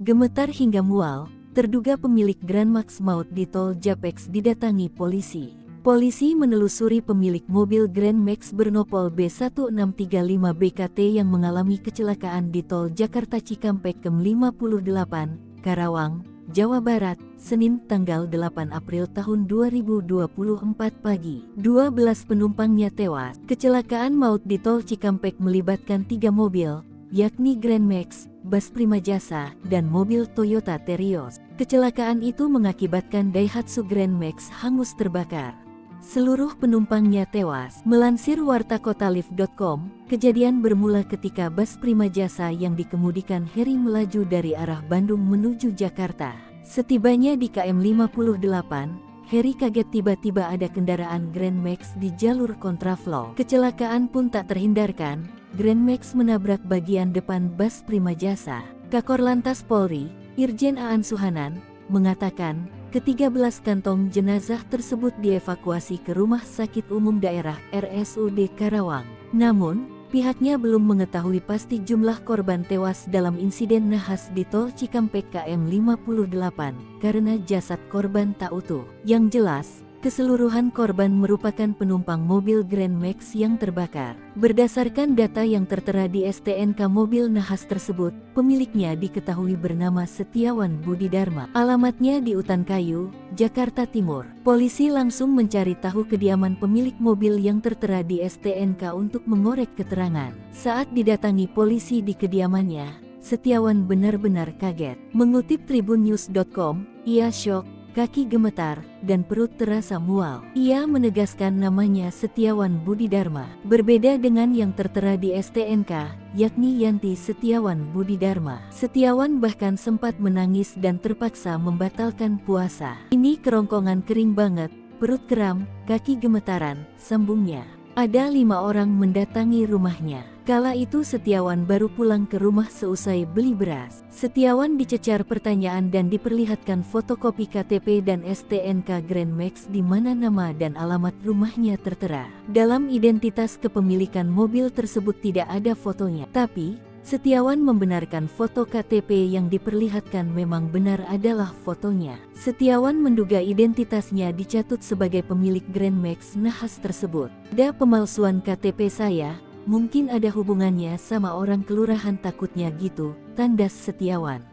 Gemetar hingga mual, terduga pemilik Grand Max maut di tol Japex didatangi polisi. Polisi menelusuri pemilik mobil Grand Max bernopol B1635 BKT yang mengalami kecelakaan di tol Jakarta Cikampek Kem 58, Karawang, Jawa Barat, Senin tanggal 8 April tahun 2024 pagi. 12 penumpangnya tewas. Kecelakaan maut di tol Cikampek melibatkan 3 mobil, yakni Grand Max, bus Prima Jasa, dan mobil Toyota Terios. Kecelakaan itu mengakibatkan Daihatsu Grand Max hangus terbakar. Seluruh penumpangnya tewas. Melansir wartakotalif.com, kejadian bermula ketika bus Prima Jasa yang dikemudikan Heri melaju dari arah Bandung menuju Jakarta. Setibanya di KM 58, Heri kaget tiba-tiba ada kendaraan Grand Max di jalur kontraflow. Kecelakaan pun tak terhindarkan, Grand Max menabrak bagian depan bus Prima Jasa. Kakor Lantas Polri, Irjen Aan Suhanan, mengatakan, ke-13 kantong jenazah tersebut dievakuasi ke Rumah Sakit Umum Daerah RSUD Karawang. Namun, pihaknya belum mengetahui pasti jumlah korban tewas dalam insiden nahas di tol Cikampek KM 58 karena jasad korban tak utuh. Yang jelas, keseluruhan korban merupakan penumpang mobil Grand Max yang terbakar. Berdasarkan data yang tertera di STNK mobil nahas tersebut, pemiliknya diketahui bernama Setiawan Budi Dharma. Alamatnya di Utan Kayu, Jakarta Timur. Polisi langsung mencari tahu kediaman pemilik mobil yang tertera di STNK untuk mengorek keterangan. Saat didatangi polisi di kediamannya, Setiawan benar-benar kaget. Mengutip tribunnews.com, ia syok, kaki gemetar, dan perut terasa mual. Ia menegaskan namanya Setiawan Budi Dharma. Berbeda dengan yang tertera di STNK, yakni Yanti Setiawan Budi Dharma. Setiawan bahkan sempat menangis dan terpaksa membatalkan puasa. Ini kerongkongan kering banget, perut kram, kaki gemetaran, sambungnya. Ada 5 orang mendatangi rumahnya. Kala itu Setiawan baru pulang ke rumah seusai beli beras. Setiawan dicecar pertanyaan dan diperlihatkan fotokopi KTP dan STNK Grand Max di mana nama dan alamat rumahnya tertera. Dalam identitas kepemilikan mobil tersebut tidak ada fotonya. Tapi, Setiawan membenarkan foto KTP yang diperlihatkan memang benar adalah fotonya. Setiawan menduga identitasnya dicatut sebagai pemilik Grand Max nahas tersebut. Ada pemalsuan KTP saya, mungkin ada hubungannya sama orang kelurahan takutnya gitu, tandas Setiawan.